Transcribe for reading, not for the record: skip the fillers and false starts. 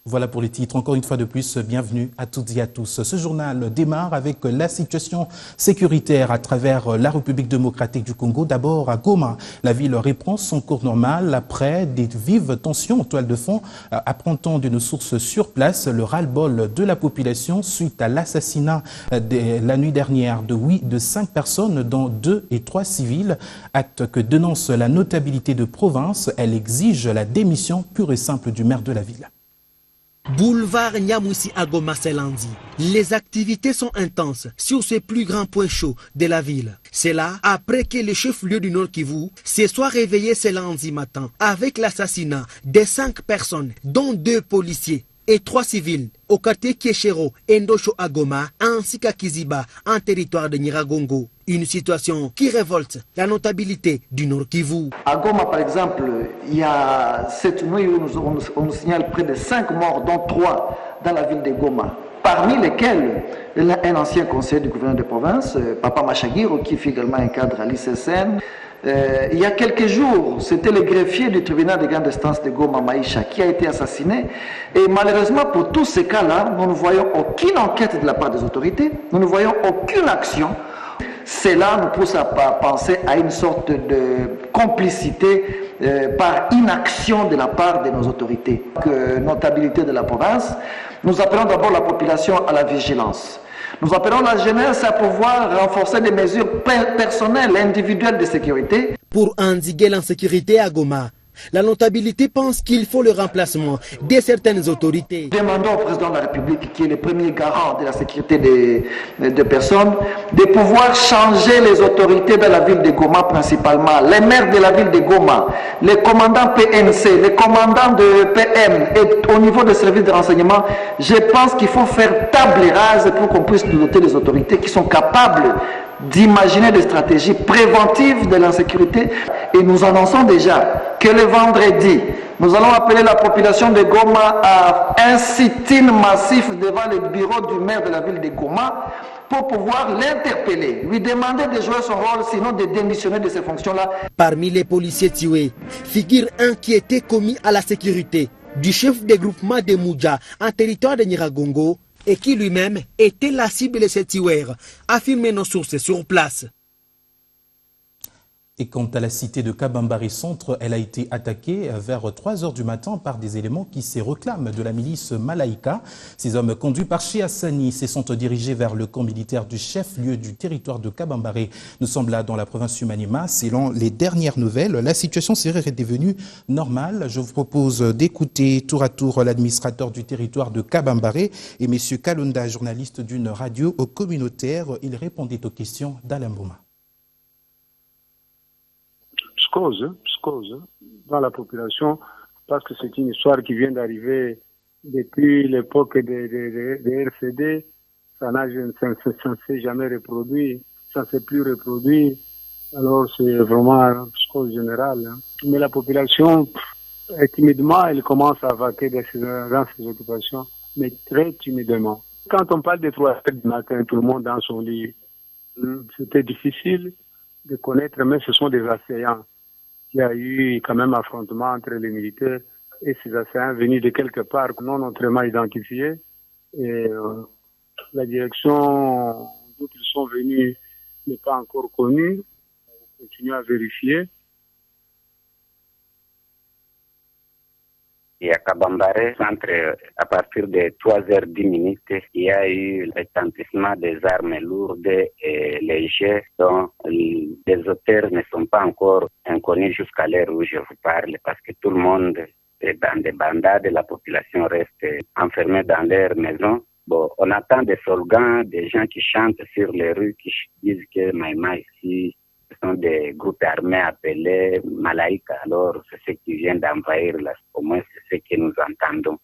Voilà pour les titres. Encore une fois de plus, bienvenue à toutes et à tous. Ce journal démarre avec la situation sécuritaire à travers la République démocratique du Congo. D'abord à Goma, la ville reprend son cours normal après des vives tensions en toile de fond. Apprend-on d'une source sur place le ras-le-bol de la population suite à l'assassinat la nuit dernière de 5 personnes, dont 2 et 3 civils. Acte que dénonce la notabilité de province. Elle exige la démission pure et simple du maire de la ville. Boulevard Nyamwisi à Goma ce lundi. Les activités sont intenses sur ces plus grands points chauds de la ville. C'est là après que le chef-lieu du Nord Kivu se soit réveillé ce lundi matin avec l'assassinat de 5 personnes, dont 2 policiers et 3 civils au quartier Kieshero, Ndosho à Goma, ainsi qu'à Kiziba, en territoire de Nyiragongo. Une situation qui révolte la notabilité du Nord Kivu. À Goma, par exemple, il y a cette nuit où on nous signale près de 5 morts, dont 3 dans la ville de Goma. Parmi lesquels un ancien conseiller du gouverneur de province, Papa Machagiro, qui fut également un cadre à l'ICSN. Il y a quelques jours, c'était le greffier du tribunal de grande instance de Goma, Maïcha, qui a été assassiné. Et malheureusement, pour tous ces cas-là, nous ne voyons aucune enquête de la part des autorités, nous ne voyons aucune action. Cela nous pousse à penser à une sorte de complicité par inaction de la part de nos autorités. Notabilité de la province, nous appelons d'abord la population à la vigilance. Nous appelons la jeunesse à pouvoir renforcer des mesures personnelles et individuelles de sécurité. Pour endiguer l'insécurité à Goma, la notabilité pense qu'il faut le remplacement de certaines autorités. Demandons au président de la République, qui est le premier garant de la sécurité des personnes, de pouvoir changer les autorités de la ville de Goma principalement, les maires de la ville de Goma, les commandants PNC, les commandants de PM et au niveau des services de renseignement. Je pense qu'il faut faire table rase pour qu'on puisse nous doter des autorités qui sont capables d'imaginer des stratégies préventives de l'insécurité. Et nous annonçons déjà que le vendredi, nous allons appeler la population de Goma à un sit-in massif devant le bureau du maire de la ville de Goma pour pouvoir l'interpeller, lui demander de jouer son rôle, sinon de démissionner de ces fonctions-là. Parmi les policiers tués, figure un qui était commis à la sécurité du chef de groupement de Moudja en territoire de Nyiragongo, et qui lui-même était la cible de ces tueurs, affirment nos sources sur place. Et quant à la cité de Kabambari Centre, elle a été attaquée vers 3 heures du matin par des éléments qui se réclament de la milice Malaïka. Ces hommes conduits par Cheikh Hassani se sont dirigés vers le camp militaire du chef-lieu du territoire de Kabambari. Nous sommes là dans la province du Maniema. Selon les dernières nouvelles, la situation serait devenue normale. Je vous propose d'écouter tour à tour l'administrateur du territoire de Kabambari et M. Kalunda, journaliste d'une radio communautaire. Il répondait aux questions d'Alain Bouma. Psychose dans la population, parce que c'est une histoire qui vient d'arriver depuis l'époque des RCD. Ça ne s'est jamais reproduit, ça ne s'est plus reproduit. Alors c'est vraiment une psychose générale. Mais la population, timidement, elle commence à vaquer dans ses occupations, mais très timidement. Quand on parle de 3 heures du matin, tout le monde dans son lit, c'était difficile de connaître, mais ce sont des assaillants. Il y a eu quand même affrontement entre les militaires et ces assaillants venus de quelque part non autrement identifiés. Et la direction d'où ils sont venus n'est pas encore connue. On continue à vérifier. Et à Kabambare, centre, à partir de 3h10, il y a eu le retentissement des armes lourdes et légères dont les auteurs ne sont pas encore inconnus jusqu'à l'heure où je vous parle, parce que tout le monde est dans des bandades, la population reste enfermée dans leur maison. Bon, on attend des slogans, des gens qui chantent sur les rues, qui disent que Maïma ici, ce sont des groupes armés appelés Malaïka. Alors, c'est ce qui vient d'envahir, là, au moins c'est ce que nous entendons.